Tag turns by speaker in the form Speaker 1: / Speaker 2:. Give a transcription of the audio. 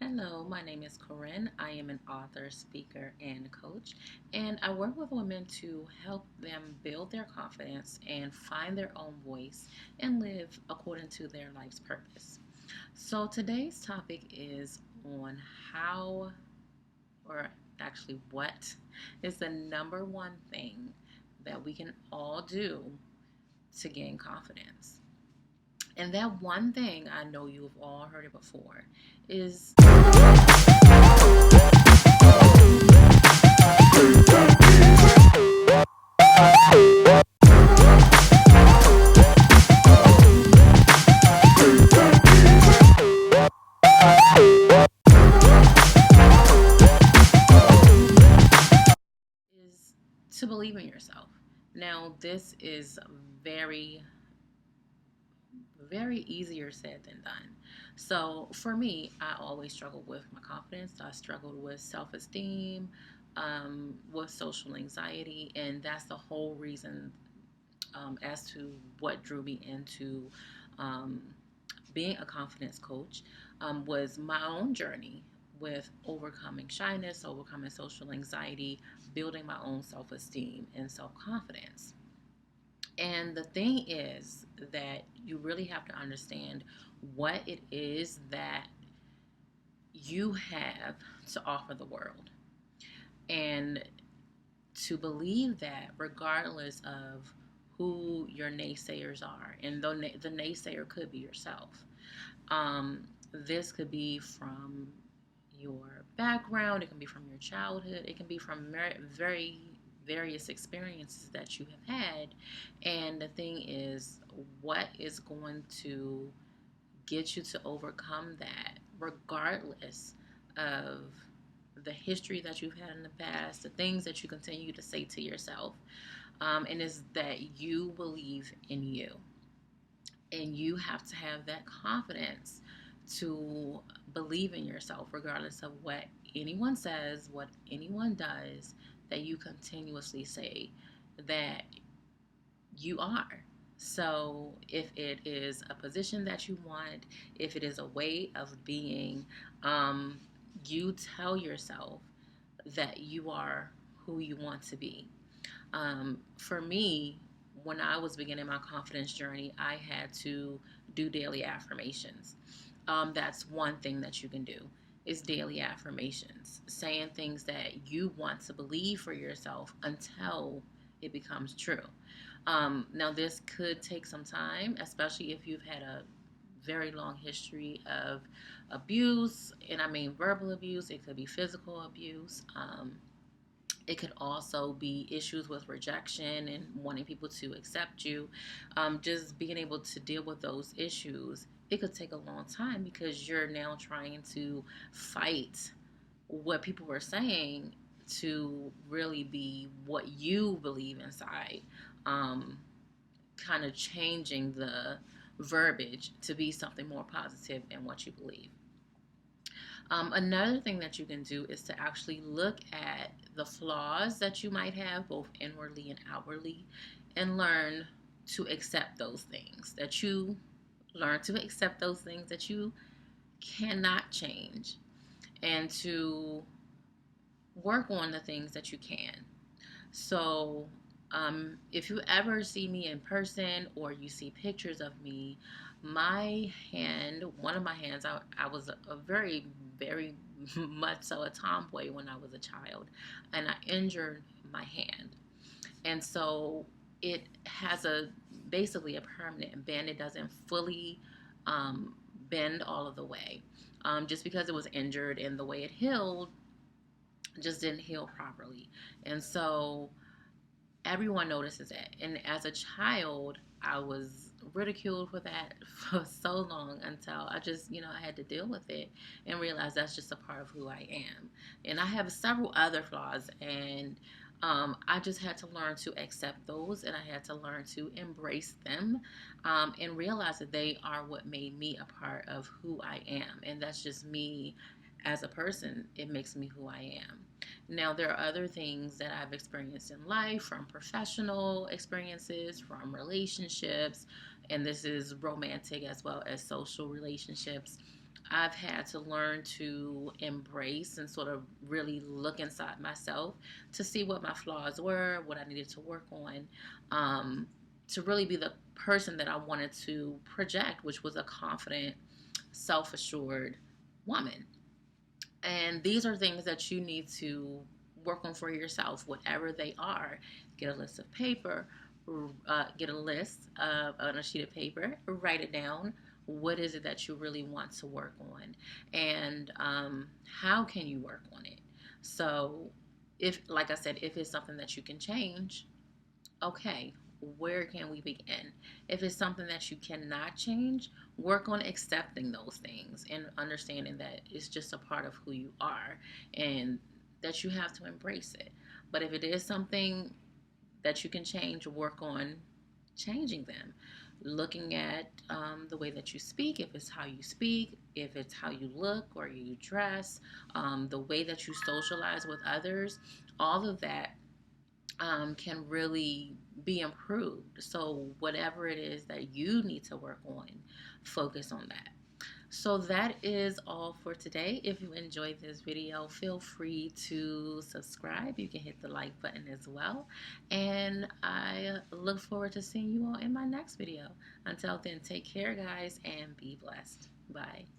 Speaker 1: Hello, my name is Corinne. I am an author, speaker, and coach, and I work with women to help them build their confidence and find their own voice and live according to their life's purpose. So today's topic is on how, or actually, what is the number one thing that we can all do to gain confidence. And that one thing, I know you've all heard it before, is is to believe in yourself. Now, this is very, very easier said than done. So, for me, I always struggled with my confidence. I struggled with self esteem, with social anxiety, and that's the whole reason as to what drew me into um, being a confidence coach was my own journey with overcoming shyness, overcoming social anxiety, building my own self esteem and self confidence. And the thing is that you really have to understand what it is that you have to offer the world. And to believe that, regardless of who your naysayers are, and though the naysayer could be yourself, this could be from your background, it can be from your childhood, it can be from very various experiences that you have had. And the thing is, what is going to get you to overcome that, regardless of the history that you've had in the past, the things that you continue to say to yourself, and is that you believe in you. And you have to have that confidence to believe in yourself, regardless of what anyone says, what anyone does, that you continuously say that you are. So, if it is a position that you want, if it is a way of being, um, you tell yourself that you are who you want to be. For me, when I was beginning my confidence journey, I had to do daily affirmations. That's one thing that you can do is daily affirmations, saying things that you want to believe for yourself until it becomes true. Now, this could take some time, especially if you've had a very long history of abuse, and I mean verbal abuse. It could be physical abuse. It could also be issues with rejection and wanting people to accept you. Just being able to deal with those issues, it could take a long time because you're now trying to fight what people were saying to really be what you believe inside. Um, Kind of changing the verbiage to be something more positive in what you believe. Another thing that you can do is to actually look at the flaws that you might have, both inwardly and outwardly, and learn to accept those things that you learn to accept those things that you cannot change, and to work on the things that you can. So, if you ever see me in person or you see pictures of me, my hand, one of my hands, I was a very, very much so a tomboy when I was a child, and I injured my hand. And so it has a basically a permanent bend. It doesn't fully um, bend all of the way. Just because it was injured and the way it healed just didn't heal properly. And so everyone notices it. And as a child, I was ridiculed for that for so long until I just, I had to deal with it and realize that's just a part of who I am. And I have several other flaws, and I just had to learn to accept those, and I had to learn to embrace them, and realize that they are what made me a part of who I am. And that's just me as a person. It makes me who I am. Now, there are other things that I've experienced in life, from professional experiences, from relationships, and this is romantic as well as social relationships. I've had to learn to embrace and sort of really look inside myself to see what my flaws were, what I needed to work on, to really be the person that I wanted to project, which was a confident, self assured woman. And these are things that you need to work on for yourself, whatever they are. Get a list of paper, get a list on a sheet of paper, write it down. What is it that you really want to work on? And how can you work on it? So, if, like I said, if it's something that you can change, okay, where can we begin? If it's something that you cannot change, work on accepting those things and understanding that it's just a part of who you are and that you have to embrace it. But if it is something that you can change, work on changing them. Looking at the way that you speak, if it's how you speak, if it's how you look or you dress, the way that you socialize with others, all of that can really be improved. So, whatever it is that you need to work on, focus on that. So, that is all for today. If you enjoyed this video, feel free to subscribe. You can hit the like button as well. And I look forward to seeing you all in my next video. Until then, take care, guys, and be blessed. Bye.